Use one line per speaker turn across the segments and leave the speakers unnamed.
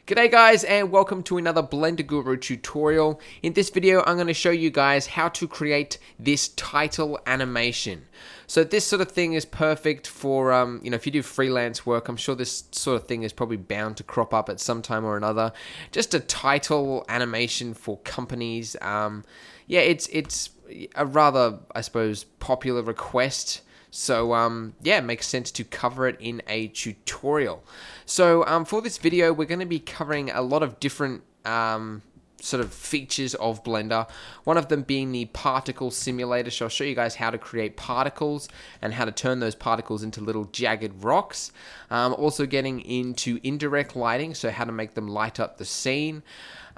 G'day guys, and welcome to another Blender Guru tutorial. In this video I'm going to show you guys how to create this title animation. So this sort of thing is perfect for if you do freelance work. I'm sure this sort of thing is probably bound to crop up at some time or another. Just a title animation for companies. It's a rather, I suppose, popular request. So it makes sense to cover it in a tutorial. So for this video, we're going to be covering a lot of different sort of features of Blender. One of them being the particle simulator. So I'll show you guys how to create particles and how to turn those particles into little jagged rocks. Also getting into indirect lighting, so how to make them light up the scene.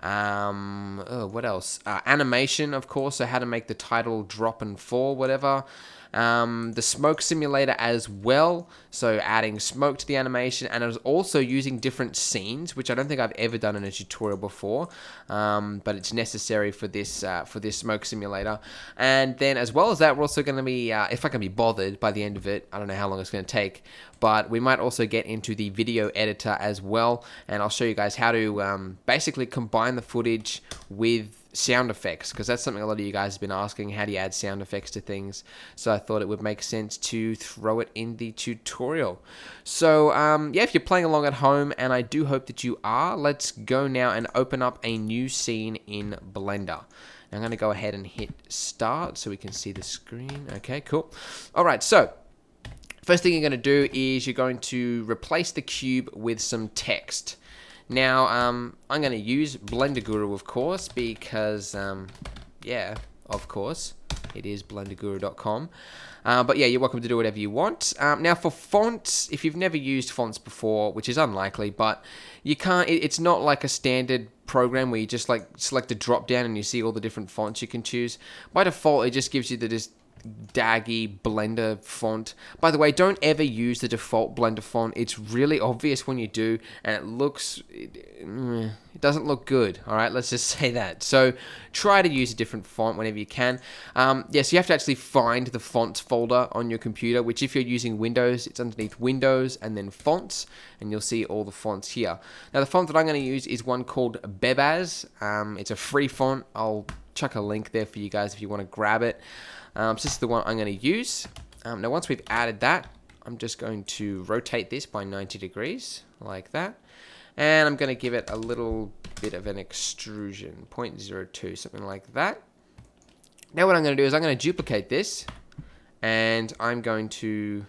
What else? Animation, of course, so how to make the title drop and fall, whatever. The smoke simulator as well, so adding smoke to the animation, and I was also using different scenes, which I don't think I've ever done in a tutorial before, but it's necessary for this smoke simulator. And then as well as that, we're also going to be, if I can be bothered by the end of it, I don't know how long it's going to take, but we might also get into the video editor as well, and I'll show you guys how to basically combine the footage with sound effects, because that's something a lot of you guys have been asking. How do you add sound effects to things? So I thought it would make sense to throw it in the tutorial. So if you're playing along at home, and I do hope that you are, let's go now and open up a new scene in Blender. I'm going to go ahead and hit start so we can see the screen. Okay, cool. Alright, so first thing you're going to do is you're going to replace the cube with some text. Now, I'm going to use Blender Guru, of course, because, of course, it is blenderguru.com. But yeah, you're welcome to do whatever you want. Now, for fonts, if you've never used fonts before, which is unlikely, but you can't, it's not like a standard program where you just like select a drop down and you see all the different fonts you can choose. By default, it just gives you the daggy Blender font. By the way, don't ever use the default Blender font. It's really obvious when you do, and it doesn't look good. All right, let's just say that. So try to use a different font whenever you can. So you have to actually find the fonts folder on your computer, which if you're using Windows, it's underneath Windows and then fonts, and you'll see all the fonts here. Now the font that I'm going to use is one called Bebas. It's a free font. I'll chuck a link there for you guys if you want to grab it. So this is the one I'm going to use. Now once we've added that, I'm just going to rotate this by 90 degrees, like that. And I'm going to give it a little bit of an extrusion, 0.02, something like that. Now what I'm going to do is I'm going to duplicate this, and I'm going to,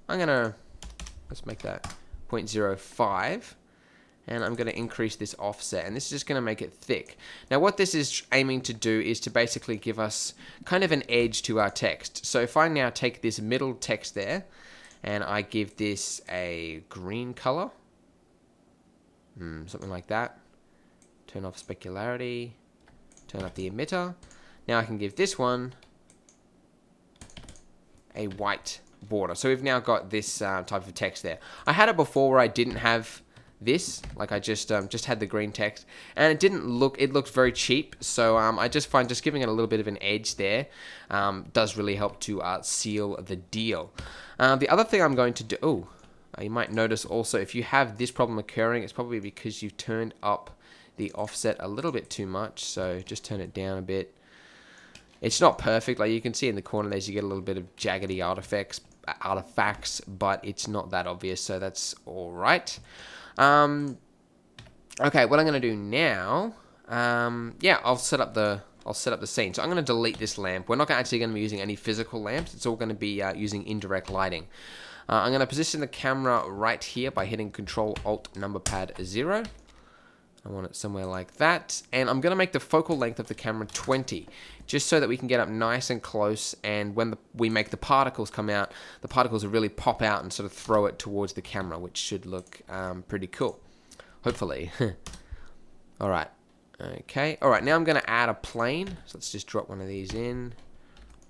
let's make that 0.05. And I'm going to increase this offset, and this is just going to make it thick. Now what this is aiming to do is to basically give us kind of an edge to our text. So if I now take this middle text there, and I give this a green color, something like that, turn off specularity, turn up the emitter. Now I can give this one a white border. So we've now got this type of text there. I had it before where I didn't have this, like I just had the green text, and it looked very cheap. So I just find just giving it a little bit of an edge there does really help to seal the deal. The other thing I'm going to do, you might notice also, if you have this problem occurring, it's probably because you've turned up the offset a little bit too much. So just turn it down a bit. It's not perfect, like you can see in the corner there, you get a little bit of jaggedy artifacts, but it's not that obvious, so that's all right. Okay, what I'm going to do now, I'll set up the scene. So I'm going to delete this lamp. We're not actually going to be using any physical lamps. It's all going to be using indirect lighting. I'm going to position the camera right here by hitting Control-Alt number pad 0. I want it somewhere like that. And I'm going to make the focal length of the camera 20, just so that we can get up nice and close, and when we make the particles come out, the particles will really pop out and sort of throw it towards the camera, which should look pretty cool, hopefully. Alright, okay. Alright, now I'm going to add a plane. So let's just drop one of these in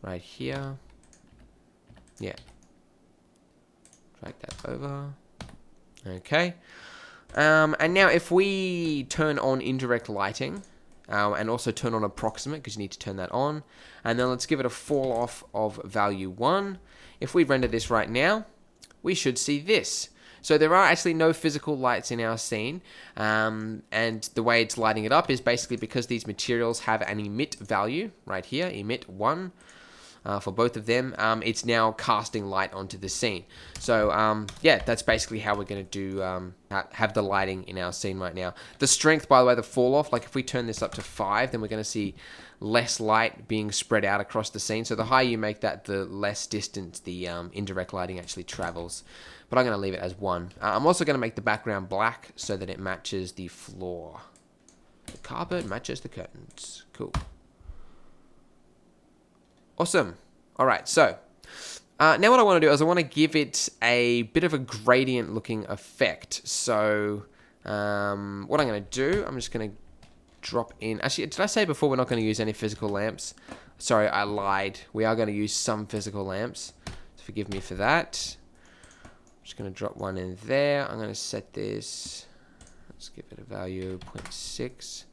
right here. Yeah. Drag that over. Okay. And now if we turn on indirect lighting, and also turn on approximate, because you need to turn that on, and then let's give it a fall off of value 1. If we render this right now, we should see this. So there are actually no physical lights in our scene, and the way it's lighting it up is basically because these materials have an emit value right here, emit 1. For both of them, it's now casting light onto the scene. So yeah, that's basically how we're going to do have the lighting in our scene right now. The strength, by the way, the fall off, like if we turn this up to 5, then we're going to see less light being spread out across the scene. So the higher you make that, the less distance the indirect lighting actually travels. But I'm going to leave it as 1. I'm also going to make the background black so that it matches the floor. The carpet matches the curtains. Cool. Awesome. All right, so now what I want to do is I want to give it a bit of a gradient looking effect. So what I'm going to do, I'm just going to drop in. Actually, did I say before we're not going to use any physical lamps? Sorry, I lied. We are going to use some physical lamps. So forgive me for that. I'm just going to drop one in there. I'm going to set this. Let's give it a value of 0.6.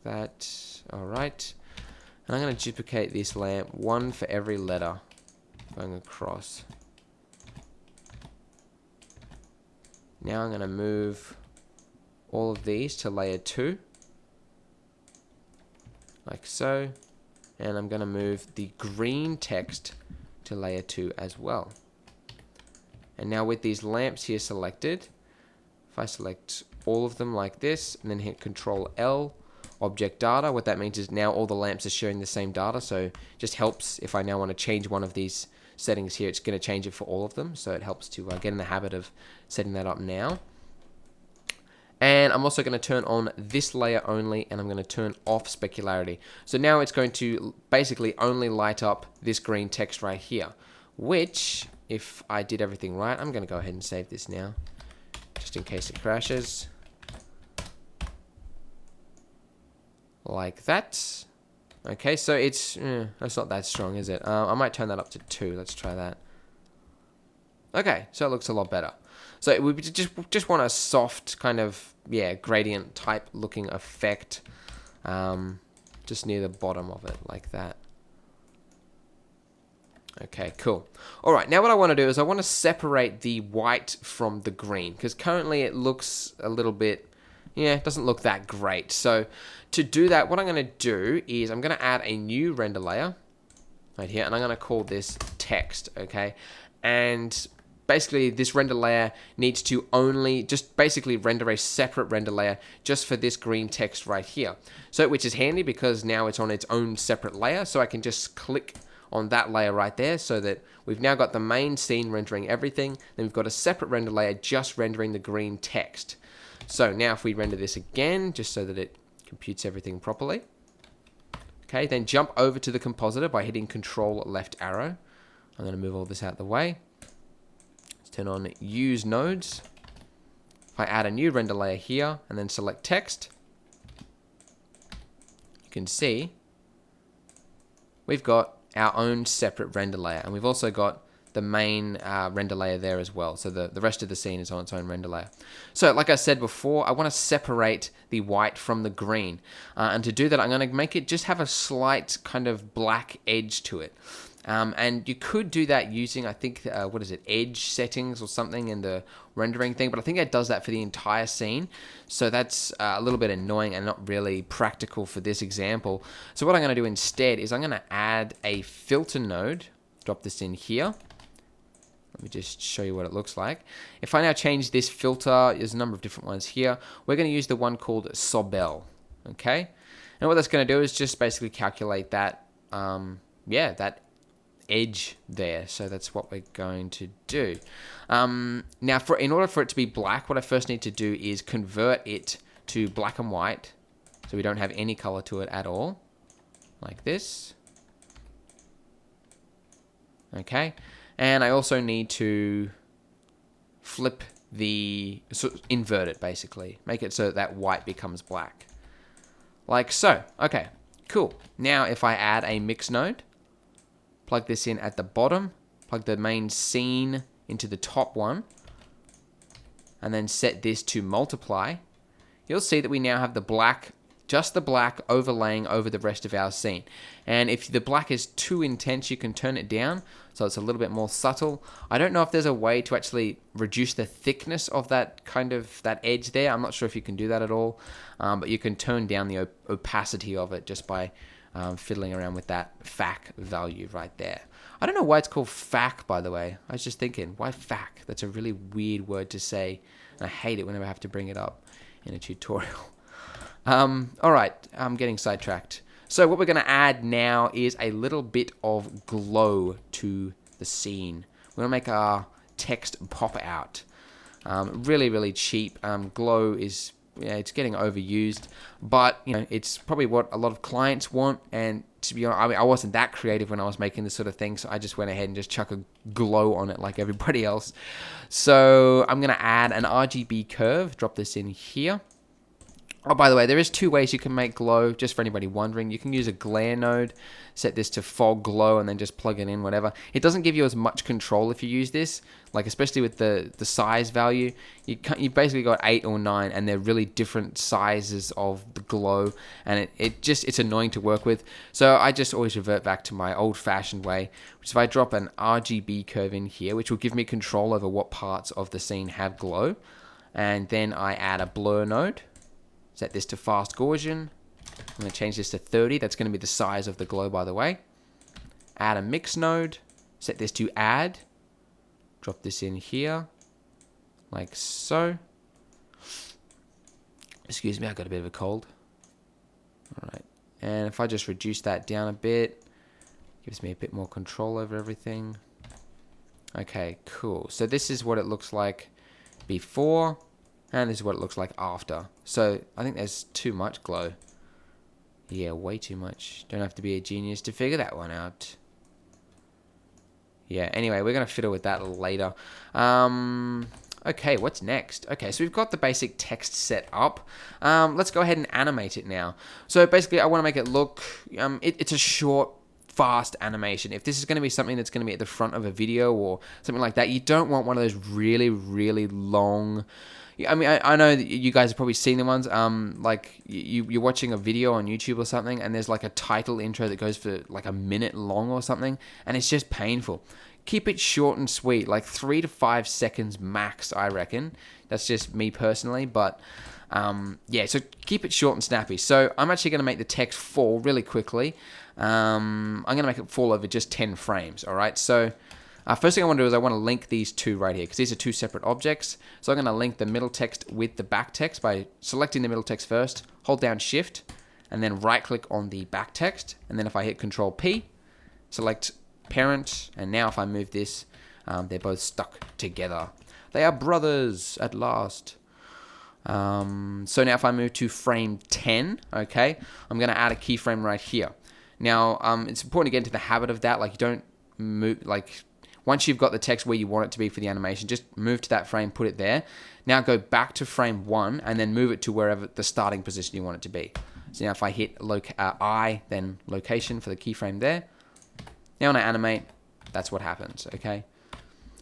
That. All right. And I'm going to duplicate this lamp, 1 for every letter going across. Now I'm going to move all of these to layer 2, like so. And I'm going to move the green text to layer 2 as well. And now with these lamps here selected, if I select all of them like this, and then hit Control L, object data, what that means is now all the lamps are sharing the same data, so it just helps if I now want to change one of these settings here, it's going to change it for all of them, so it helps to get in the habit of setting that up now. And I'm also going to turn on this layer only, and I'm going to turn off specularity. So now it's going to basically only light up this green text right here, which, if I did everything right, I'm going to go ahead and save this now, just in case it crashes. Like that. Okay, so it's that's not that strong, is it? I might turn that up to 2. Let's try that. Okay, so it looks a lot better. So we just want a soft kind of gradient type looking effect, just near the bottom of it, like that. Okay, cool. All right, now what I want to do is I want to separate the white from the green, because currently it looks a little bit. Yeah, it doesn't look that great. So to do that, what I'm going to do is I'm going to add a new render layer right here, and I'm going to call this text, okay? And basically this render layer needs to only just basically render a separate render layer just for this green text right here. So which is handy because now it's on its own separate layer, so I can just click on that layer right there so that we've now got the main scene rendering everything, then we've got a separate render layer just rendering the green text. So now if we render this again, just so that it computes everything properly. Okay, then jump over to the compositor by hitting Control left arrow. I'm going to move all this out of the way. Let's turn on Use Nodes. If I add a new render layer here and then select text, you can see we've got our own separate render layer, and we've also got the main render layer there as well. So the rest of the scene is on its own render layer. So like I said before, I want to separate the white from the green. And to do that, I'm going to make it just have a slight kind of black edge to it. And you could do that using, I think, what is it, edge settings or something in the rendering thing, but I think it does that for the entire scene. So that's a little bit annoying and not really practical for this example. So what I'm going to do instead is I'm going to add a filter node, drop this in here. Let me just show you what it looks like. If I now change this filter, there's a number of different ones here. We're going to use the one called Sobel, okay? And what that's going to do is just basically calculate that, that edge there. So that's what we're going to do. Now, in order for it to be black, what I first need to do is convert it to black and white, so we don't have any color to it at all, like this. Okay. And I also need to flip invert it basically. Make it so that white becomes black. Like so. Okay, cool. Now if I add a mix node, plug this in at the bottom, plug the main scene into the top one, and then set this to multiply, you'll see that we now have the black just the black overlaying over the rest of our scene. And if the black is too intense, you can turn it down so it's a little bit more subtle. I don't know if there's a way to actually reduce the thickness of that edge there. I'm not sure if you can do that at all, but you can turn down the opacity of it just by fiddling around with that FAC value right there. I don't know why it's called FAC, by the way. I was just thinking, why FAC? That's a really weird word to say, and I hate it whenever I have to bring it up in a tutorial. Alright, I'm getting sidetracked. So what we're going to add now is a little bit of glow to the scene. We're going to make our text pop out. Really, really cheap. Glow is, yeah, it's getting overused, but you know, it's probably what a lot of clients want. And to be honest, I mean, I wasn't that creative when I was making this sort of thing, so I just went ahead and just chuck a glow on it like everybody else. So I'm going to add an RGB curve, drop this in here. Oh, by the way, there is two ways you can make glow, just for anybody wondering. You can use a glare node, set this to fog glow, and then just plug it in, whatever. It doesn't give you as much control if you use this, like especially with the size value. You've basically got 8 or 9, and they're really different sizes of the glow, and it's annoying to work with. So I just always revert back to my old-fashioned way, which is if I drop an RGB curve in here, which will give me control over what parts of the scene have glow, and then I add a blur node. Set this to fast Gaussian. I'm going to change this to 30. That's going to be the size of the glow, by the way. Add a mix node. Set this to add. Drop this in here. Like so. Excuse me, I got a bit of a cold. Alright. And if I just reduce that down a bit, gives me a bit more control over everything. Okay, cool. So this is what it looks like before. And this is what it looks like after. So I think there's too much glow. Yeah, way too much. Don't have to be a genius to figure that one out. Yeah, anyway, we're going to fiddle with that later. Okay, what's next? Okay, so we've got the basic text set up. Let's go ahead and animate it now. So basically, I want to make it look... it's a short, fast animation. If this is going to be something that's going to be at the front of a video or something like that, you don't want one of those really, really long... I mean, I know that you guys have probably seen the ones, like you're watching a video on YouTube or something, and there's like a title intro that goes for like a minute long or something, and it's just painful. Keep it short and sweet, like 3 to 5 seconds max, I reckon. That's just me personally, but yeah, so keep it short and snappy. So I'm actually going to make the text fall really quickly. I'm going to make it fall over just 10 frames, all right? So... first thing I want to do is I want to link these two right here because these are two separate objects. So I'm going to link the middle text with the back text by selecting the middle text first, hold down Shift, and then right click on the back text. And then if I hit Control P, select parent, and now if I move this, they're both stuck together. They are brothers at last. So now if I move to frame 10, okay, I'm going to add a keyframe right here. Now, it's important to get into the habit of that. Like you don't move, like... Once you've got the text where you want it to be for the animation, just move to that frame, put it there. Now go back to frame 1 and then move it to wherever the starting position you want it to be. So now if I hit I, then location for the keyframe there. Now when I animate, that's what happens, okay?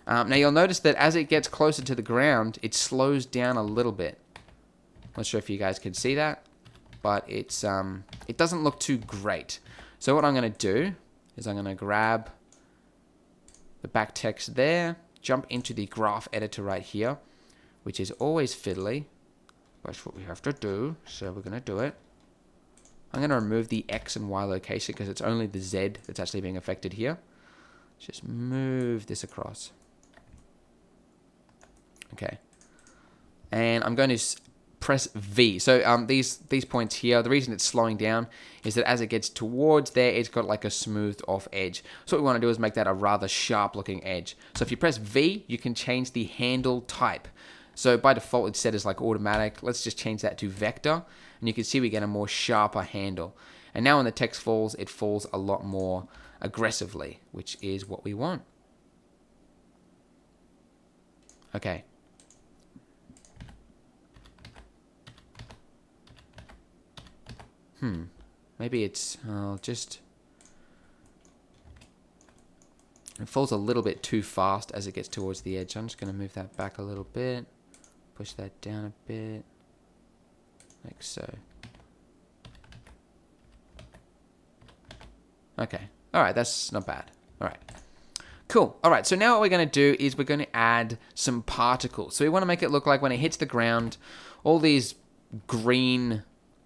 Now you'll notice that as it gets closer to the ground, it slows down a little bit. Not sure if you guys can see that, but it's it doesn't look too great. So what I'm going to do is I'm going to grab the back text there, jump into the graph editor right here, which is always fiddly. That's what we have to do, so we're going to do it. I'm going to remove the X and Y location because it's only the Z that's actually being affected here. Just move this across. Okay. And I'm going to press V. So these points here, the reason it's slowing down is that as it gets towards there, it's got like a smoothed off edge. So what we want to do is make that a rather sharp looking edge. So if you press V, you can change the handle type. So by default, it's set as like automatic. Let's just change that to vector. And you can see we get a more sharper handle. And now when the text falls, it falls a lot more aggressively, which is what we want. Okay. Maybe it's just... It falls a little bit too fast as it gets towards the edge. I'm just going to move that back a little bit. Push that down a bit. Like so. Okay. All right, that's not bad. All right. Cool. All right, so now what we're going to do is we're going to add some particles. So we want to make it look like when it hits the ground, all these green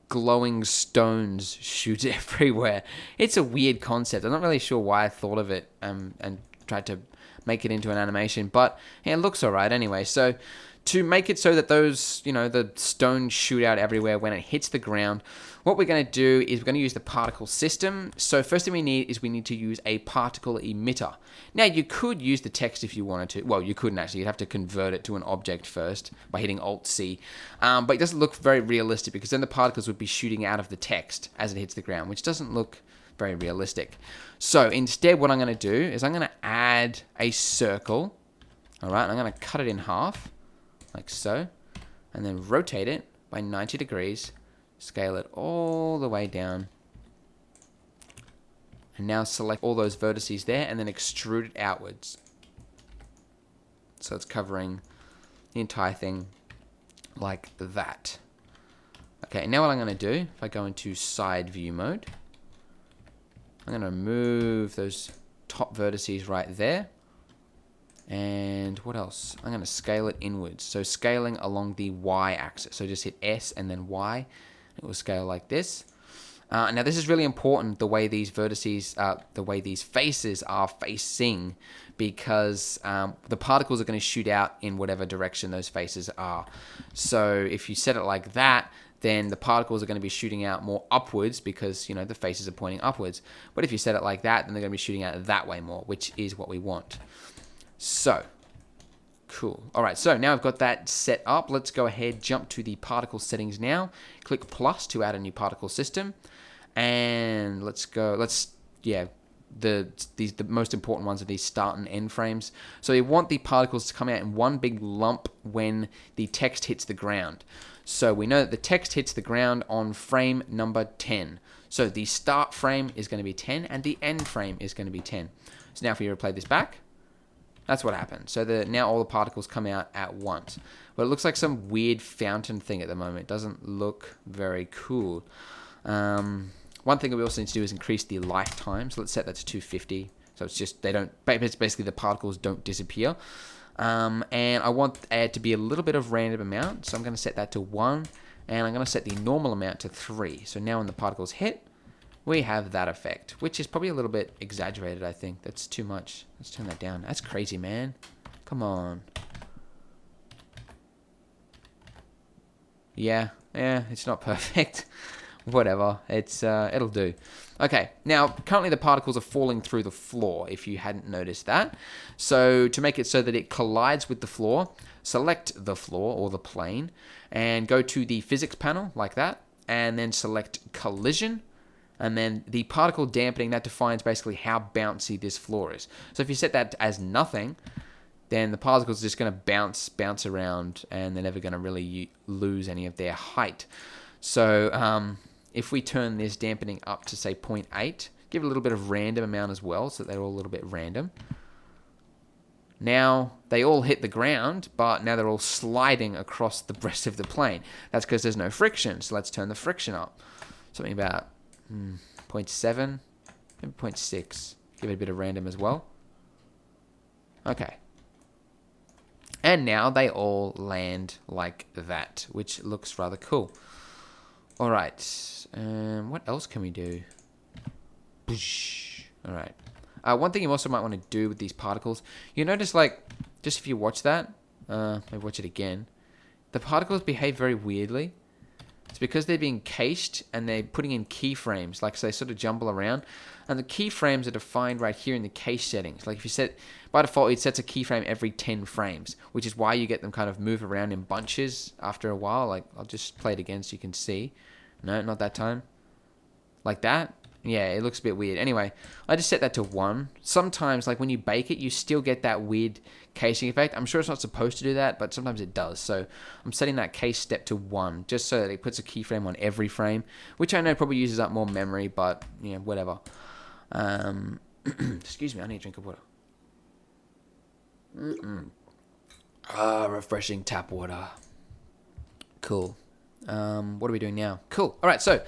glowing stones shoot everywhere. It's a weird concept. I'm not really sure why I thought of it and tried to make it into an animation, but yeah, it looks all right anyway. So to make it so that those, the stones shoot out everywhere when it hits the ground, what we're going to do is we're going to use the particle system. So first thing we need to use a particle emitter. Now you could use the text if you wanted to. Well, you couldn't actually. You'd have to convert it to an object first by hitting Alt-C. But it doesn't look very realistic because then the particles would be shooting out of the text as it hits the ground, which doesn't look very realistic. So instead what I'm going to do is I'm going to add a circle. All right, I'm going to cut it in half like so, and then rotate it by 90 degrees. Scale it all the way down. And now select all those vertices there and then extrude it outwards. So it's covering the entire thing like that. Okay, now what I'm going to do, if I go into side view mode, I'm going to move those top vertices right there. And what else? I'm going to scale it inwards. So scaling along the y-axis. So just hit S and then Y. It will scale like this. Now this is really important, the way these vertices, the way these faces are facing, because the particles are going to shoot out in whatever direction those faces are. So if you set it like that, then the particles are going to be shooting out more upwards because, the faces are pointing upwards. But if you set it like that, then they're going to be shooting out that way more, which is what we want. So, cool. All right, so now I've got that set up. Let's go ahead, jump to the particle settings now. Click plus to add a new particle system. And the most important ones are these start and end frames. So you want the particles to come out in one big lump when the text hits the ground. So we know that the text hits the ground on frame number 10. So the start frame is going to be 10 and the end frame is going to be 10. So now if we replay this back, that's what happened. So now all the particles come out at once. But it looks like some weird fountain thing at the moment. It doesn't look very cool. One thing that we also need to do is increase the lifetime. So let's set that to 250. So it's basically the particles don't disappear. And I want it to be a little bit of random amount. So I'm going to set that to 1. And I'm going to set the normal amount to 3. So now when the particles hit, we have that effect, which is probably a little bit exaggerated, I think. That's too much. Let's turn that down. That's crazy, man. Come on. Yeah, it's not perfect. Whatever. It'll do. Okay, now, currently the particles are falling through the floor, if you hadn't noticed that. So, to make it so that it collides with the floor, select the floor, or the plane, and go to the physics panel, like that, and then select collision. And then the particle dampening, that defines basically how bouncy this floor is. So if you set that as nothing, then the particles are just going to bounce around, and they're never going to really lose any of their height. So if we turn this dampening up to say 0.8, give it a little bit of random amount as well, so they're all a little bit random. Now they all hit the ground, but now they're all sliding across the rest of the plane. That's because there's no friction. So let's turn the friction up. Something about 0.7, maybe 0.6. Give it a bit of random as well. Okay. And now they all land like that, which looks rather cool. All right. What else can we do? All right. One thing you also might want to do with these particles, you notice, just if you watch that, maybe watch it again, the particles behave very weirdly. It's because they're being cached and they're putting in keyframes, so they sort of jumble around. And the keyframes are defined right here in the cache settings. Like if you set, by default, it sets a keyframe every 10 frames, which is why you get them kind of move around in bunches after a while. I'll just play it again so you can see. No, not that time. Like that. Yeah, it looks a bit weird. Anyway, I just set that to 1. Sometimes, when you bake it, you still get that weird caching effect. I'm sure it's not supposed to do that, but sometimes it does. So I'm setting that cache step to 1, just so that it puts a keyframe on every frame, which I know probably uses up more memory, but, whatever. Excuse me, I need a drink of water. Refreshing tap water. Cool. What are we doing now? Cool. All right, so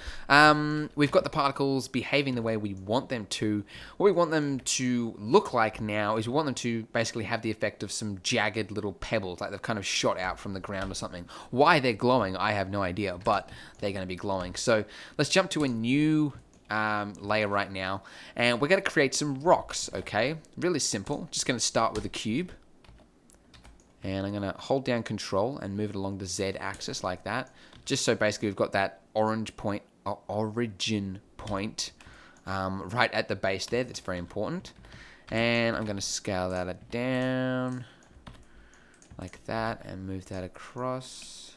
we've got the particles behaving the way we want them to. What we want them to look like now is we want them to basically have the effect of some jagged little pebbles, like they've kind of shot out from the ground or something. Why they're glowing, I have no idea, but they're going to be glowing. So let's jump to a new layer right now, and we're going to create some rocks, okay? Really simple. Just going to start with a cube. And I'm going to hold down control and move it along the Z axis like that. Just so basically we've got that origin point right at the base there. That's very important. And I'm going to scale that down like that and move that across.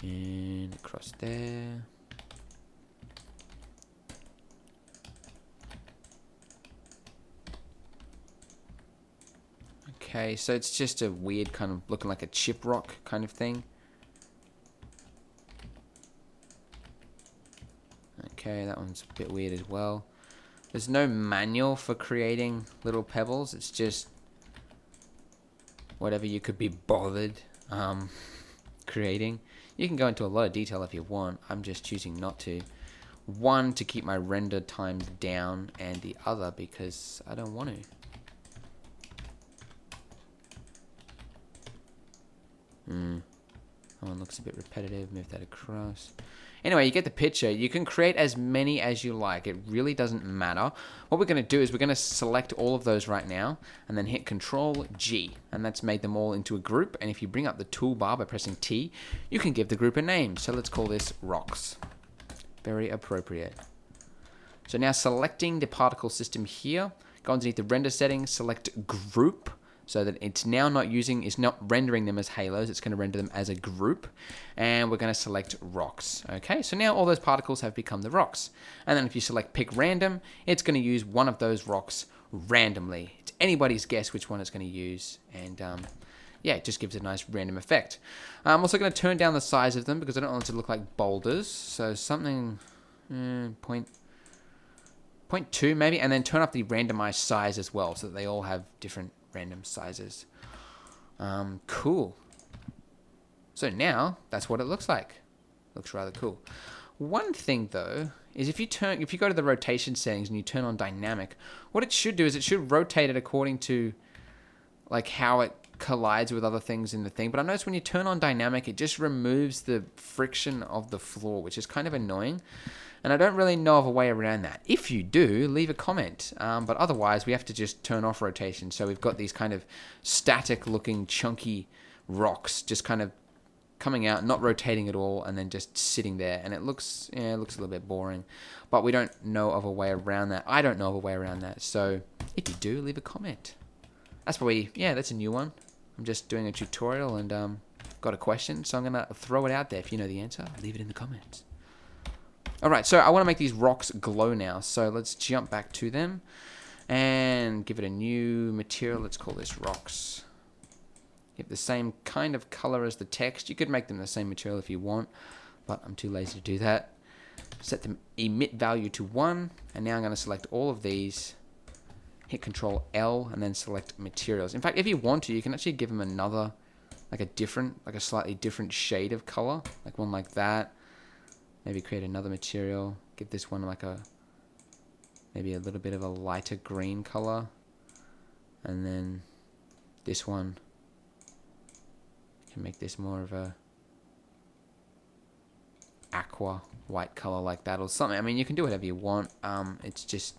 And across there. Okay, so it's just a weird kind of looking like a chip rock kind of thing. Okay, that one's a bit weird as well. There's no manual for creating little pebbles. It's just whatever you could be bothered creating. You can go into a lot of detail if you want. I'm just choosing not to. One, to keep my render times down, and the other because I don't want to. That one looks a bit repetitive. Move that across. Anyway, you get the picture. You can create as many as you like. It really doesn't matter. What we're going to do is we're going to select all of those right now and then hit Control G. And that's made them all into a group. And if you bring up the toolbar by pressing T, you can give the group a name. So let's call this Rocks. Very appropriate. So now selecting the particle system here, go underneath the render settings, select Group. So that it's now not rendering them as halos, it's going to render them as a group. And we're going to select rocks. Okay, so now all those particles have become the rocks. And then if you select pick random, it's going to use one of those rocks randomly. It's anybody's guess which one it's going to use. And yeah, it just gives a nice random effect. I'm also going to turn down the size of them because I don't want them to look like boulders. So something, 0.2 maybe, and then turn up the randomized size as well so that they all have different random sizes. Cool. So now that's what it looks like. Looks rather cool. One thing though is if you go to the rotation settings and you turn on dynamic, what it should do is it should rotate it according to like how it collides with other things in the thing. But I noticed when you turn on dynamic, it just removes the friction of the floor, which is kind of annoying. And I don't really know of a way around that. If you do, leave a comment. But otherwise, we have to just turn off rotation. So we've got these kind of static looking chunky rocks just kind of coming out, not rotating at all, and then just sitting there. And it looks a little bit boring. But we don't know of a way around that. I don't know of a way around that. So if you do, leave a comment. That's probably, that's a new one. I'm just doing a tutorial and got a question. So I'm going to throw it out there. If you know the answer, leave it in the comments. Alright, so I want to make these rocks glow now, so let's jump back to them and give it a new material. Let's call this rocks. Give the same kind of color as the text. You could make them the same material if you want, but I'm too lazy to do that. Set the emit value to 1, and now I'm going to select all of these, hit Control L, and then select materials. In fact, if you want to, you can actually give them another, like a slightly different shade of color, like one like that. Maybe create another material. Give this one like maybe a little bit of a lighter green color. And then this one, you can make this more of a aqua white color like that or something. I mean, you can do whatever you want. It's just,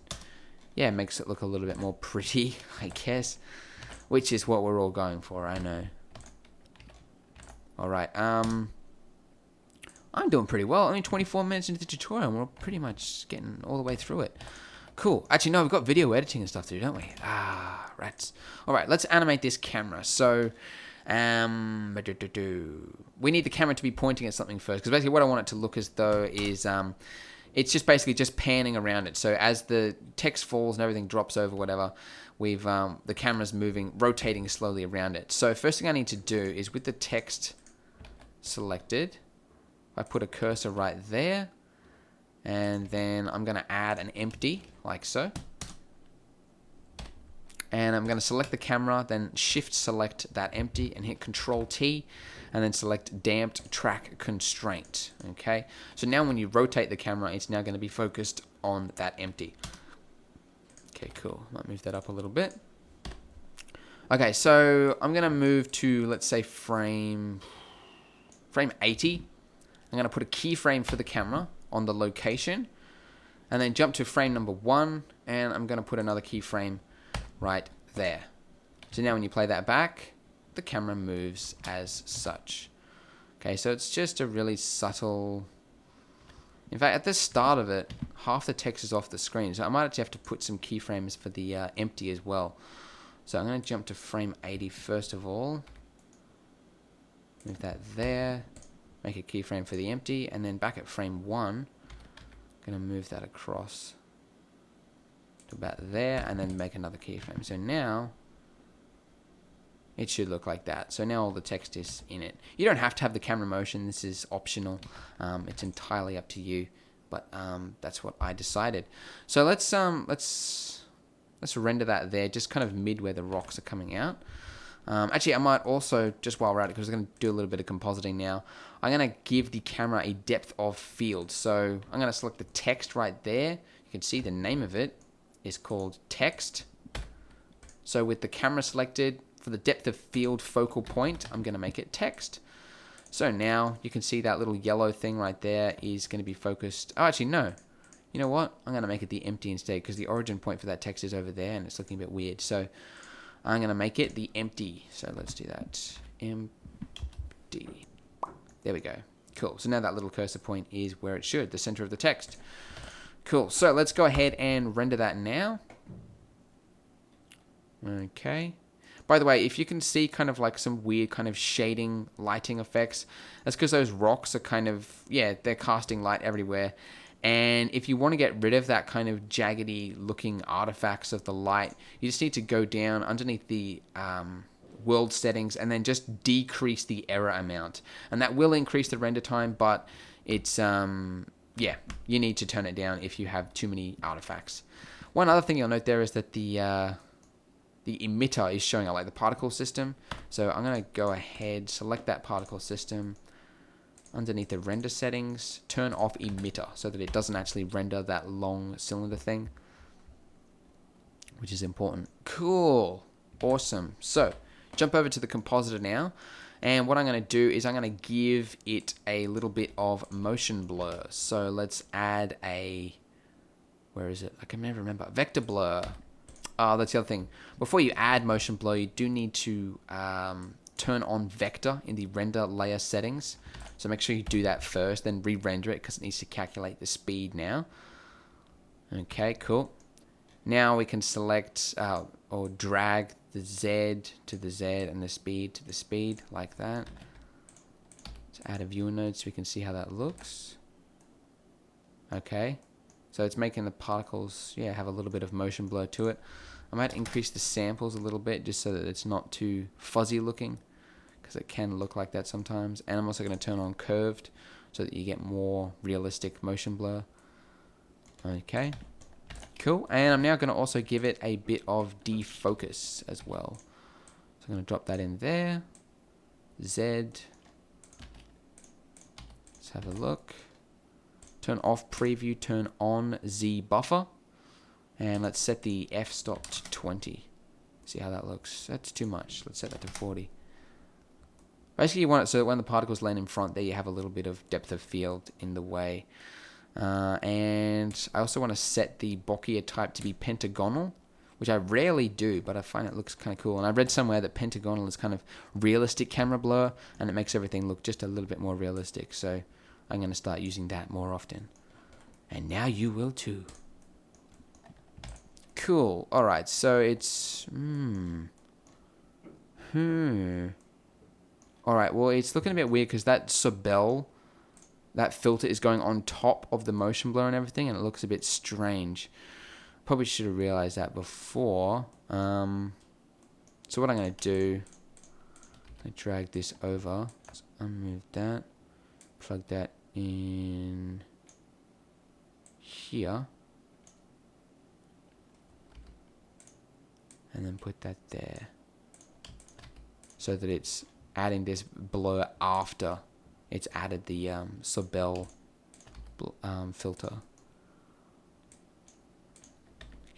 it makes it look a little bit more pretty, I guess. Which is what we're all going for, I know. Alright, I'm doing pretty well. Only 24 minutes into the tutorial, and we're pretty much getting all the way through it. Cool. Actually, no, we've got video editing and stuff to do, don't we? Ah, rats. All right, let's animate this camera. So, we need the camera to be pointing at something first, because basically what I want it to look as though is, it's just basically just panning around it. So as the text falls and everything drops over, whatever, the camera's rotating slowly around it. So first thing I need to do is with the text selected, I put a cursor right there, and then I'm going to add an empty, like so. And I'm going to select the camera, then shift select that empty and hit Control T, and then select damped track constraint. Okay, so now when you rotate the camera, it's now going to be focused on that empty. Okay, cool. Might move that up a little bit. Okay, so I'm going to move to, let's say, frame 80. I'm going to put a keyframe for the camera on the location, and then jump to frame number 1, and I'm going to put another keyframe right there. So now when you play that back, the camera moves as such. Okay, so it's just a really subtle... In fact, at the start of it, half the text is off the screen, so I might actually have to put some keyframes for the empty as well. So I'm going to jump to frame 80 first of all. Move that there. Make a keyframe for the empty, and then back at frame 1, I'm going to move that across to about there, and then make another keyframe. So now it should look like that. So now all the text is in it. You don't have to have the camera motion. This is optional. It's entirely up to you, but that's what I decided. So let's render that there, just kind of mid where the rocks are coming out. Actually, I might also, just while we're at it, because we're going to do a little bit of compositing now, I'm going to give the camera a depth of field. So I'm going to select the text right there. You can see the name of it is called text. So with the camera selected, for the depth of field focal point, I'm going to make it text. So now you can see that little yellow thing right there is going to be focused. Oh, actually, no. You know what? I'm going to make it the empty instead, because the origin point for that text is over there and it's looking a bit weird. So I'm going to make it the empty. So let's do that. Empty. There we go. Cool. So now that little cursor point is where it should, the center of the text. Cool. So let's go ahead and render that now. Okay. By the way, if you can see kind of like some weird kind of shading, lighting effects, that's because those rocks are kind of, yeah, they're casting light everywhere. And if you want to get rid of that kind of jaggedy looking artifacts of the light, you just need to go down underneath the world settings and then just decrease the error amount. And that will increase the render time, but it's, yeah, you need to turn it down if you have too many artifacts. One other thing you'll note there is that the emitter is showing up, like the particle system. So I'm going to go ahead, select that particle system. Underneath the render settings, turn off emitter so that it doesn't actually render that long cylinder thing, which is important. Cool. Awesome. So jump over to the compositor now. And what I'm going to do is I'm going to give it a little bit of motion blur. So let's add a, where is it? I can never remember. Vector blur. Oh, that's the other thing. Before you add motion blur, you do need to turn on vector in the render layer settings. So make sure you do that first, then re-render it because it needs to calculate the speed now. Okay, cool. Now we can select or drag the Z to the Z and the speed to the speed like that. Let's add a viewer node so we can see how that looks. Okay, so it's making the particles, yeah, have a little bit of motion blur to it. I might increase the samples a little bit just so that it's not too fuzzy looking, because it can look like that sometimes. And I'm also going to turn on curved so that you get more realistic motion blur. Okay, cool. And I'm now going to also give it a bit of defocus as well. So I'm going to drop that in there. Z. Let's have a look. Turn off preview, turn on Z buffer. And let's set the f-stop to 20. See how that looks. That's too much. Let's set that to 40. Basically, you want it so that when the particles land in front there, you have a little bit of depth of field in the way. And I also want to set the Bokeh type to be pentagonal, which I rarely do, but I find it looks kind of cool. And I read somewhere that pentagonal is kind of realistic camera blur, and it makes everything look just a little bit more realistic. So I'm going to start using that more often. And now you will too. Cool. All right. So it's All right. Well, it's looking a bit weird because that Sobel, that filter is going on top of the motion blur and everything, and it looks a bit strange. Probably should have realized that before. So what I'm going to do, I drag this over, let's unmove that, plug that in here. and then put that there, so that it's adding this blur after it's added the Sobel filter.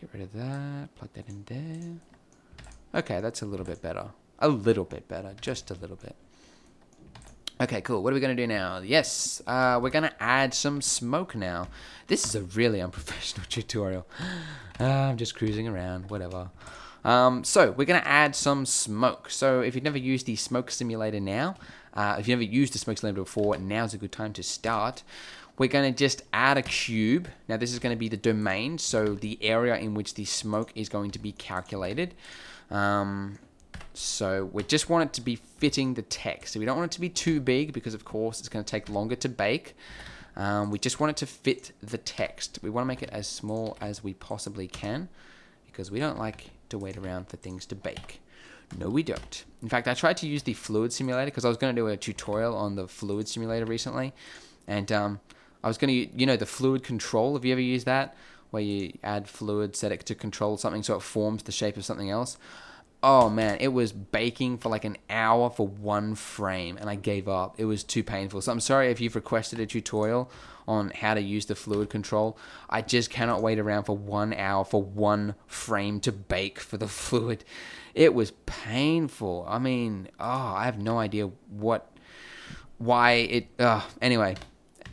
Get rid of that, plug that in there. Okay, that's a little bit better. A little bit better, just a little bit. Okay, cool. What are we going to do now? Yes, we're going to add some smoke now. This is a really unprofessional tutorial. I'm just cruising around, whatever. So we're going to add some smoke. So if you've never used the smoke simulator now, if you've never used the smoke simulator before, now's a good time to start. We're going to just add a cube. Now this is going to be the domain, so the area in which the smoke is going to be calculated. So we just want it to be fitting the text. So we don't want it to be too big because of course it's going to take longer to bake. We just want it to fit the text. We want to make it as small as we possibly can because we don't like to wait around for things to bake. No, we don't. In fact, I tried to use the fluid simulator because I was going to do a tutorial on the fluid simulator recently. And I was going to, you know, the fluid control. Have you ever used that? Where you add fluid, set it to control something so it forms the shape of something else. Oh man, it was baking for like an hour for one frame and I gave up. It was too painful. So I'm sorry if you've requested a tutorial on how to use the fluid control. I just cannot wait around for 1 hour for one frame to bake for the fluid. It was painful. I mean, I have no idea why it, anyway.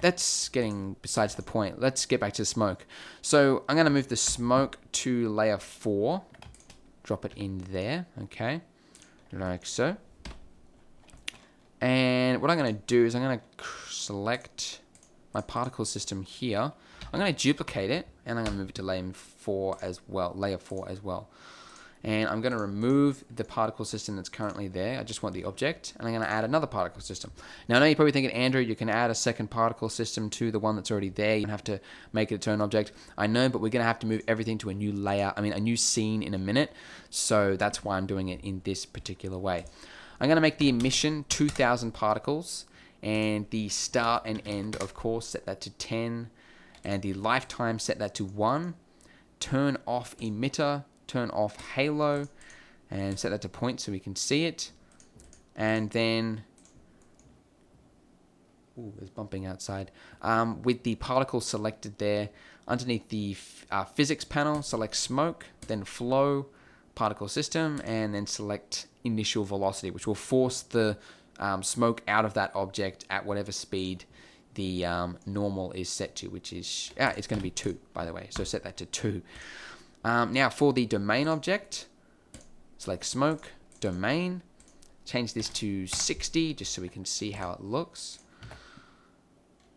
That's getting besides the point. Let's get back to the smoke. So I'm going to move the smoke to layer 4. Drop it in there, okay, like so. And what I'm going to do is I'm going to select my particle system here. I'm going to duplicate it, and I'm going to move it to layer 4 as well. And I'm going to remove the particle system that's currently there. I just want the object, and I'm going to add another particle system. Now, I know you're probably thinking, Andrew, you can add a second particle system to the one that's already there. You don't have to make it its own object. I know, but we're going to have to move everything to a new layer, a new scene in a minute. So that's why I'm doing it in this particular way. I'm going to make the emission 2,000 particles, and the start and end, of course, set that to 10, and the lifetime, set that to 1. Turn off emitter, turn off halo, and set that to point so we can see it. And then, there's bumping outside. With the particle selected there, underneath the physics panel, select smoke, then flow, particle system, and then select initial velocity, which will force the smoke out of that object at whatever speed the normal is set to, which is, it's going to be 2, by the way. So set that to 2. Now for the domain object, select smoke, domain, change this to 60 just so we can see how it looks.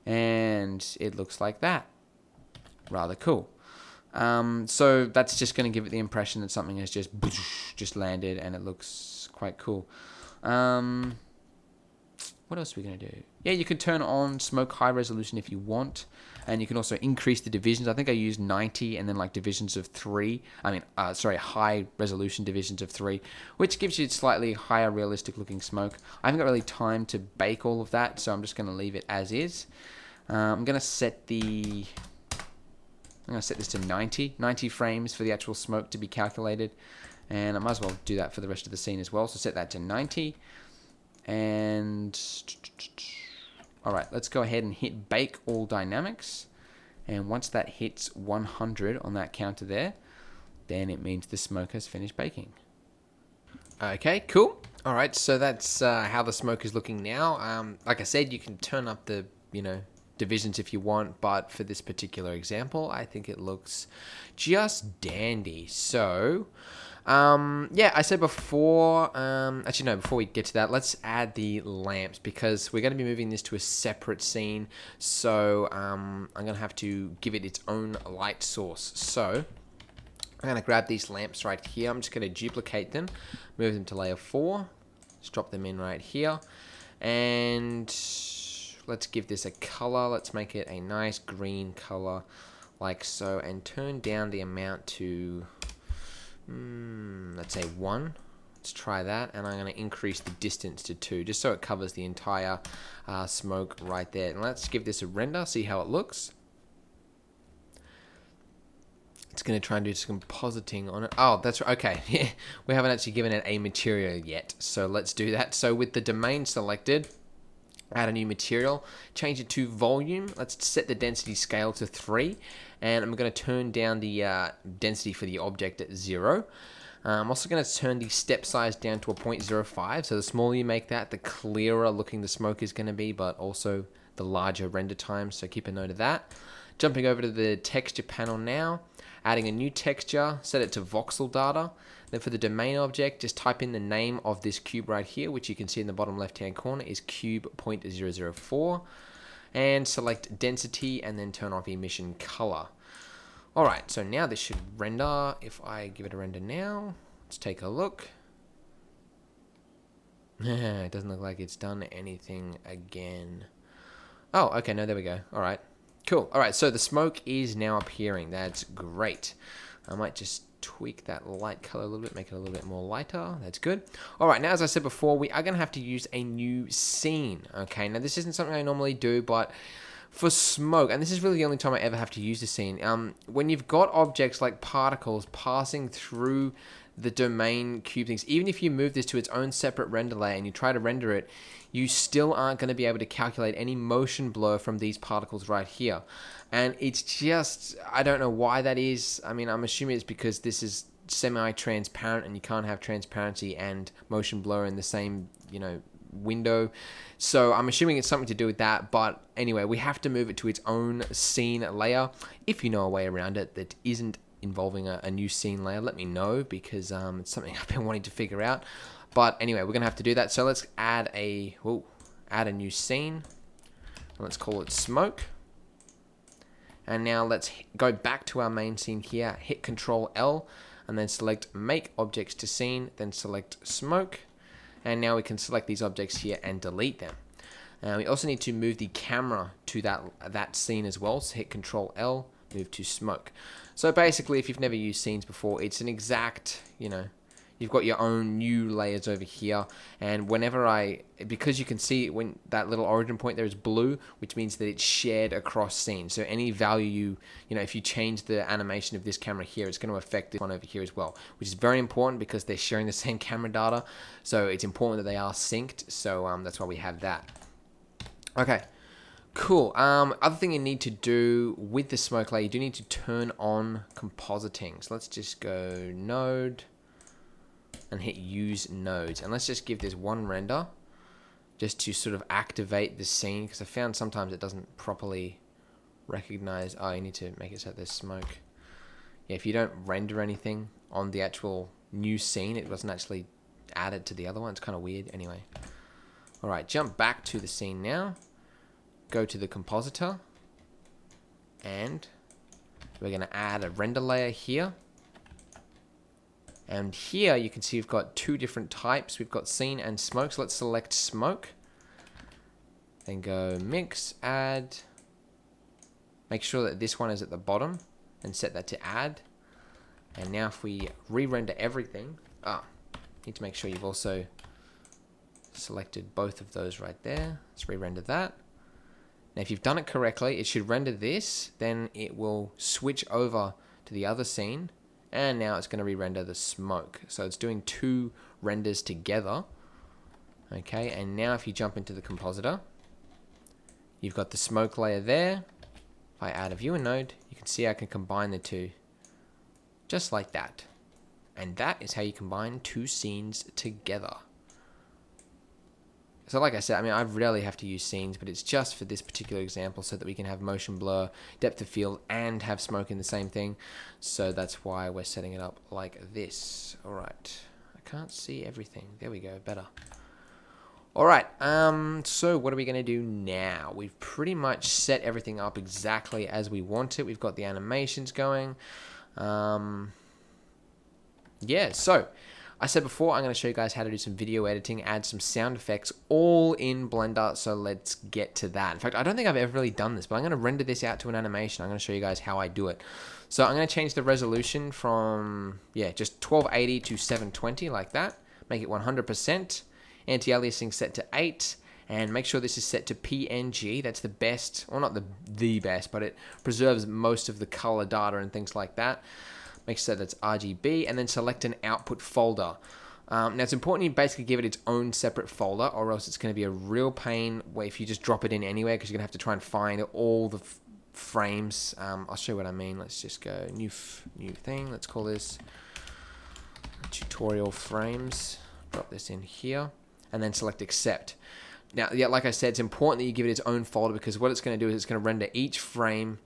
And it looks like that. Rather cool. So that's just going to give it the impression that something has just landed, and it looks quite cool. What else are we going to do? Yeah, you can turn on smoke high resolution if you want, and you can also increase the divisions. I think I used 90 and then like divisions of 3. High resolution divisions of 3, which gives you slightly higher realistic looking smoke. I haven't got really time to bake all of that, so I'm just going to leave it as is. I'm going to set this to 90 frames for the actual smoke to be calculated, and I might as well do that for the rest of the scene as well. So set that to 90. And all right, let's go ahead and hit bake all dynamics, and once that hits 100 on that counter there, then it means the smoke has finished baking.
Okay, cool. All right, so that's how the smoke is looking now. Like I said, you can turn up the divisions if you want, but for this particular example, I think it looks just dandy. So I said before, before we get to that, let's add the lamps, because we're going to be moving this to a separate scene. So I'm going to have to give it its own light source. So I'm going to grab these lamps right here. I'm just going to duplicate them, move them to layer 4, just drop them in right here, and let's give this a color. Let's make it a nice green color like so, and turn down the amount to let's say 1. Let's try that, and I'm going to increase the distance to 2 just so it covers the entire smoke right there. And let's give this a render, see how it looks. It's going to try and do some compositing on it. Oh, that's right. Okay. Yeah. We haven't actually given it a material yet. So let's do that. So with the domain selected, add a new material, change it to volume. Let's set the density scale to 3. And I'm going to turn down the density for the object at 0. I'm also going to turn the step size down to a 0.05. So the smaller you make that, the clearer looking the smoke is going to be, but also the larger render time. So keep a note of that. Jumping over to the texture panel now, adding a new texture, set it to voxel data. Then for the domain object, just type in the name of this cube right here, which you can see in the bottom left-hand corner is cube 0.004. And select density and then turn off emission color. Alright, so now this should render. If I give it a render now, let's take a look. It doesn't look like it's done anything again. Oh, okay, no, there we go. Alright, cool. Alright, so the smoke is now appearing. That's great. I might just tweak that light color a little bit, make it a little bit more lighter. That's good. Alright, now as I said before, we are going to have to use a new scene. Okay, now this isn't something I normally do, but for smoke, and this is really the only time I ever have to use the scene, when you've got objects like particles passing through the domain cube things, even if you move this to its own separate render layer and you try to render it, you still aren't going to be able to calculate any motion blur from these particles right here. And it's just, I don't know why that is. I mean, I'm assuming it's because this is semi-transparent and you can't have transparency and motion blur in the same, window. So I'm assuming it's something to do with that, but anyway, we have to move it to its own scene layer. If you know a way around it that isn't involving a new scene layer, let me know, because it's something I've been wanting to figure out. But anyway, we're gonna have to do that. So let's add a new scene. Let's call it smoke. And now let's go back to our main scene here, hit Control L, and then select Make Objects to Scene, then select Smoke. And now we can select these objects here and delete them. We also need to move the camera to that scene as well. So hit Control L, move to smoke. So basically, if you've never used scenes before, it's an exact, you've got your own new layers over here. And because you can see when that little origin point there is blue, which means that it's shared across scenes. So any value if you change the animation of this camera here, it's going to affect this one over here as well, which is very important because they're sharing the same camera data. So it's important that they are synced. So that's why we have that. Okay. Cool. Other thing you need to do with the smoke layer, you do need to turn on compositing. So let's just go node and hit use nodes. And let's just give this one render just to sort of activate the scene, because I found sometimes it doesn't properly recognize. Oh, you need to make it so there's smoke. Yeah, if you don't render anything on the actual new scene, it doesn't actually add it to the other one. It's kind of weird. Anyway. Alright, jump back to the scene now. Go to the compositor, and we're going to add a render layer here. And here you can see we've got two different types. We've got scene and smoke. So let's select smoke. Then go mix, add. Make sure that this one is at the bottom and set that to add. And now if we re-render everything, need to make sure you've also selected both of those right there. Let's re-render that. Now, if you've done it correctly, it should render this, then it will switch over to the other scene, and now it's going to re-render the smoke. So it's doing two renders together. Okay, and now if you jump into the compositor, you've got the smoke layer there. If I add a viewer node, you can see I can combine the two, just like that. And that is how you combine two scenes together. So like I said, I mean, I rarely have to use scenes, but it's just for this particular example so that we can have motion blur, depth of field, and have smoke in the same thing. So that's why we're setting it up like this. All right. I can't see everything. There we go. Better. All right. So what are we going to do now? We've pretty much set everything up exactly as we want it. We've got the animations going. Yeah, so I said before, I'm going to show you guys how to do some video editing, add some sound effects, all in Blender, so let's get to that. In fact, I don't think I've ever really done this, but I'm going to render this out to an animation. I'm going to show you guys how I do it. So I'm going to change the resolution from, just 1280 to 720, like that. Make it 100%. Anti-aliasing set to 8.
and make sure this is set to PNG. That's the best, or not the best, but it preserves most of the color data and things like that. Make sure that's RGB, and then select an output folder. Now it's important you basically give it its own separate folder, or else it's going to be a real pain where if you just drop it in anywhere, because you're going to have to try and find all the frames. I'll show you what I mean. Let's just go new thing. Let's call this tutorial frames. Drop this in here, and then select accept. Now, yeah, like I said, it's important that you give it its own folder, because what it's going to do is it's going to render each frame.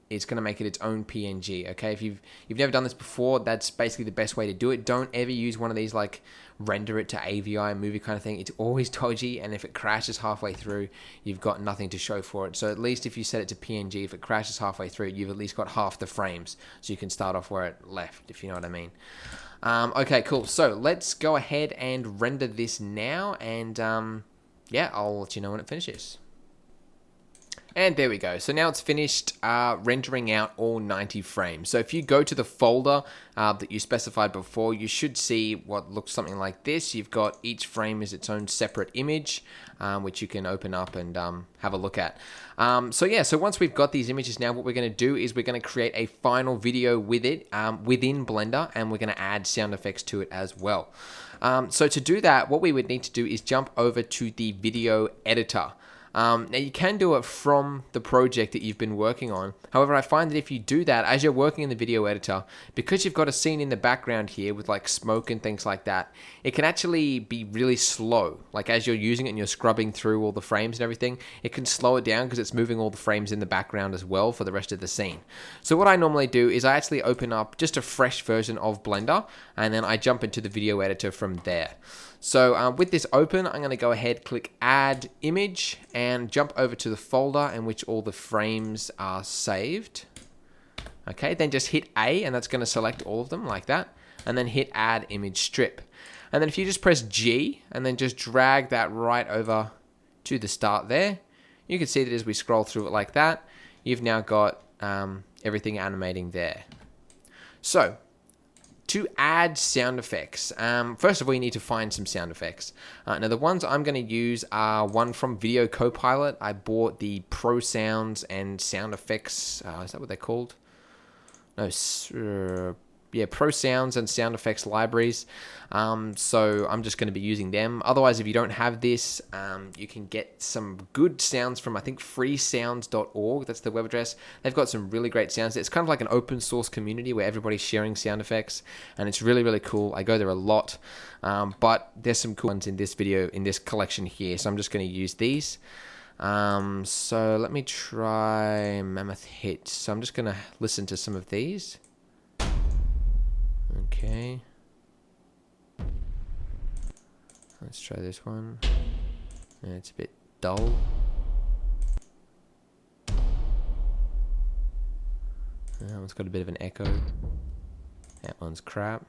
It's going to make it its own PNG. Okay, if you've never done this before, that's basically the best way to do it. Don't ever use one of these like render it to AVI movie kind of thing. It's always dodgy, and if it crashes halfway through, you've got nothing to show for it. So at least if you set it to PNG, if it crashes halfway through, you've at least got half the frames, so you can start off where it left, if you know what I mean. Okay, cool. So let's go ahead and render this now, and yeah, I'll let you know when it finishes. And there we go. So now it's finished rendering out all 90 frames. So if you go to the folder that you specified before, you should see what looks something like this. You've got each frame is its own separate image, which you can open up and have a look at. So yeah, so once we've got these images now, what we're going to do is we're going to create a final video with it within Blender, and we're going to add sound effects to it as well. So to do that, what we would need to do is jump over to the video editor. Now you can do it from the project that you've been working on. However, I find that if you do that as you're working in the video editor, because you've got a scene in the background here with like smoke and things like that, it can actually be really slow. Like as you're using it and you're scrubbing through all the frames and everything, it can slow it down because it's moving all the frames in the background as well for the rest of the scene. So what I normally do is I actually open up just a fresh version of Blender, and then I jump into the video editor from there. So with this open, I'm going to go ahead, click add image, and jump over to the folder in which all the frames are saved. Okay, then just hit A, and that's going to select all of them like that, and then hit add image strip. And then if you just press G, and then just drag that right over to the start there, you can see that as we scroll through it like that, you've now got everything animating there. So to add sound effects, first of all, you need to find some sound effects. Now, the ones I'm going to use are one from Video Copilot. I bought the Pro Sounds and Sound Effects. Is that what they're called? No, yeah, Pro Sounds and Sound Effects libraries. So I'm just going to be using them. Otherwise, if you don't have this, you can get some good sounds from, I think, freesounds.org. That's the web address. They've got some really great sounds. It's kind of like an open source community where everybody's sharing sound effects, and it's really, really cool. I go there a lot, but there's some cool ones in this video, in this collection here. So I'm just going to use these. So let me try Mammoth Hit. So I'm just going to listen to some of these. Okay. Let's try this one. Yeah, it's a bit dull. That one's got a bit of an echo. That one's crap.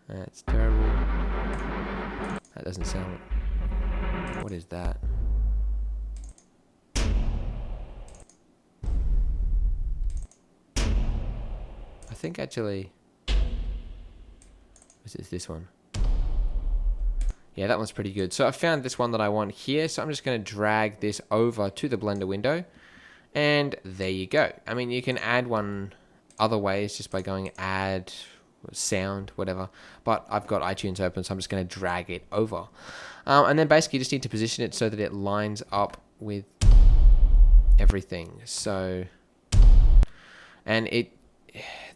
That's terrible. That doesn't sound... What is that? I think actually... This one. Yeah, that one's pretty good. So I found this one that I want here. So I'm just going to drag this over to the Blender window. And there you go. I mean, you can add one other ways just by going add sound, whatever. But I've got iTunes open, so I'm just going to drag it over. And then basically you just need to position it so that it lines up with everything. So, and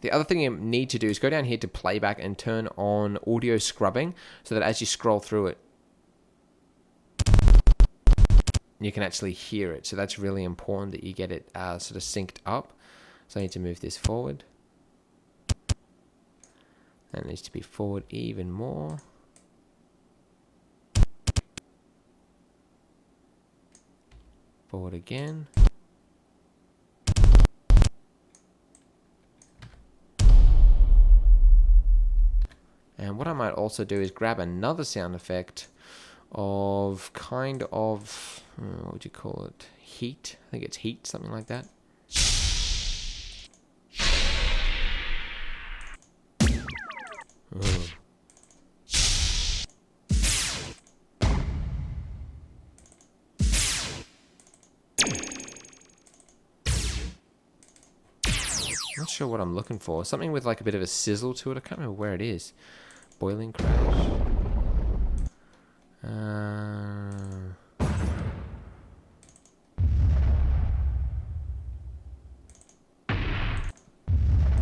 the other thing you need to do is go down here to playback and turn on audio scrubbing so that as you scroll through it, you can actually hear it. So that's really important that you get it sort of synced up. So I need to move this forward. That needs to be forward even more. Forward again. And what I might also do is grab another sound effect of kind of, what would you call it? Heat. I think it's heat, something like that. not sure what I'm looking for. Something with like a bit of a sizzle to it. I can't remember where it is. Boiling crash.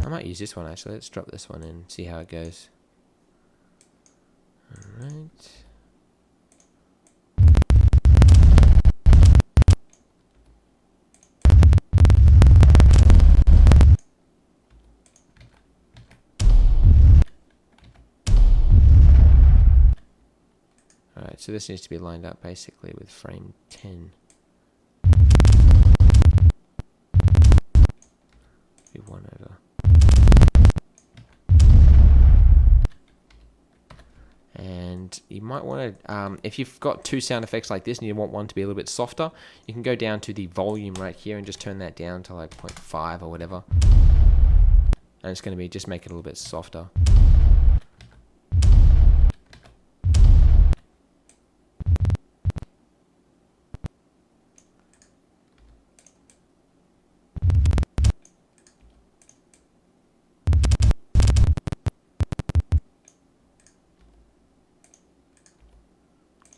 I might use this one actually. Let's drop this one in, see how it goes. Alright. Alright, so this needs to be lined up basically with frame 10. Be 1 over. And you might want to, if you've got two sound effects like this and you want one to be a little bit softer, you can go down to the volume right here and just turn that down to like 0.5 or whatever. And it's going to be, just make it a little bit softer.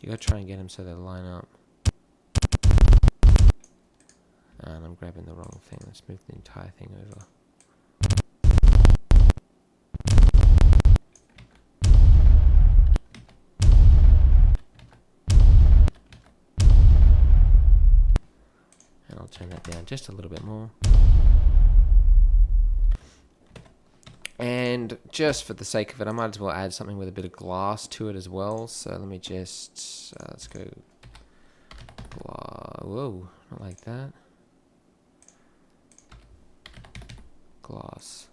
You gotta try and get them so they line up. And I'm grabbing the wrong thing. Let's move the entire thing over. And I'll turn that down just a little bit more. And just for the sake of it, I might as well add something with a bit of glass to it as well. So let me just, let's go glass. Whoa, not like that. Glass.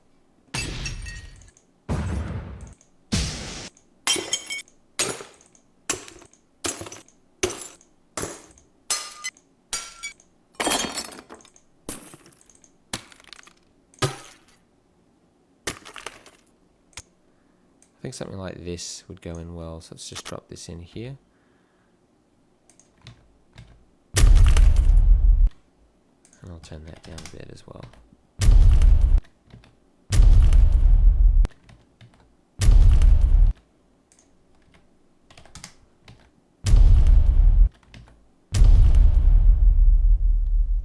I think something like this would go in well, so let's just drop this in here. And I'll turn that down a bit as well.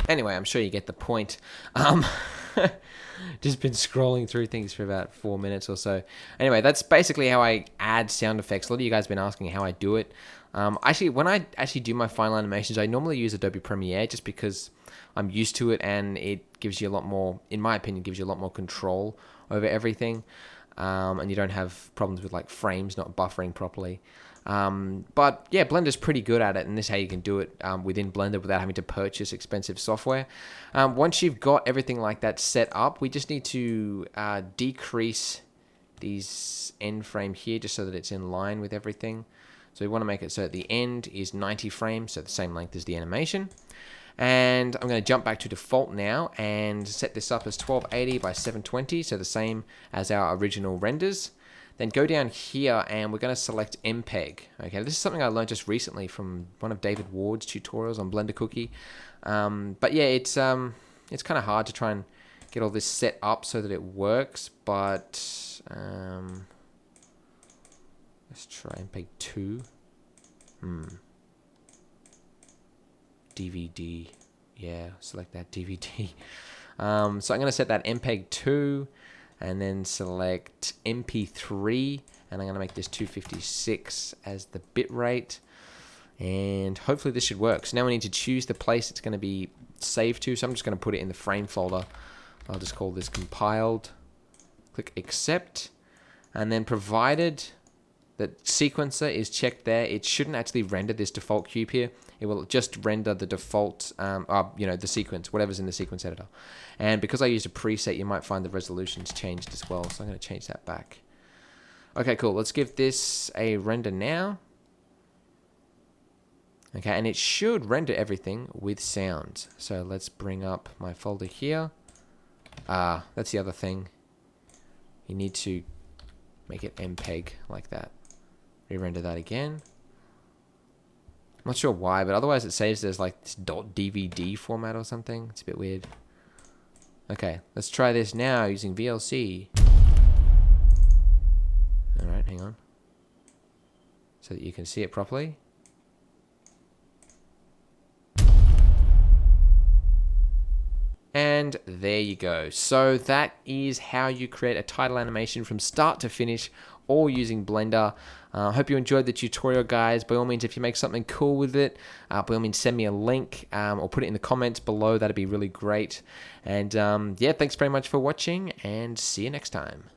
Anyway, I'm sure you get the point. Just been scrolling through things for about 4 minutes or so. Anyway, that's basically how I add sound effects. A lot of you guys have been asking how I do it. Actually, when I actually do my final animations, I normally use Adobe Premiere just because I'm used to it and it gives you a lot more, in my opinion, gives you a lot more control over everything. And you don't have problems with like frames not buffering properly. But yeah, Blender's pretty good at it, and this is how you can do it within Blender without having to purchase expensive software. Once you've got everything like that set up, we just need to decrease these end frame here just so that it's in line with everything. So we want to make it so that the end is 90 frames, so the same length as the animation. And I'm going to jump back to default now and set this up as 1280 by 720, so the same as our original renders. Then go down here and we're going to select MPEG. Okay, this is something I learned just recently from one of David Ward's tutorials on Blender Cookie. But yeah, it's kind of hard to try and get all this set up so that it works. But let's try MPEG 2. DVD. Yeah, select that DVD. So I'm going to set that MPEG 2. And then select MP3, and I'm going to make this 256 as the bit rate. And hopefully this should work. So now we need to choose the place it's going to be saved to. So I'm just going to put it in the frame folder. I'll just call this compiled. Click accept. And then provided that sequencer is checked there, it shouldn't actually render this default cube here. It will just render the default, the sequence, whatever's in the sequence editor. And because I used a preset, you might find the resolution's changed as well. So I'm going to change that back. Okay, cool. Let's give this a render now. Okay, and it should render everything with sound. So let's bring up my folder here. That's the other thing. You need to make it MPEG like that. Re-render that again. I'm not sure why, but otherwise it saves as like this .dvd format or something. It's a bit weird. Okay, let's try this now using VLC. Alright, hang on. So that you can see it properly. And there you go. So that is how you create a title animation from start to finish, all using Blender. Hope you enjoyed the tutorial, guys. By all means, if you make something cool with it, by all means, send me a link or put it in the comments below. That'd be really great. And yeah, thanks very much for watching, and see you next time.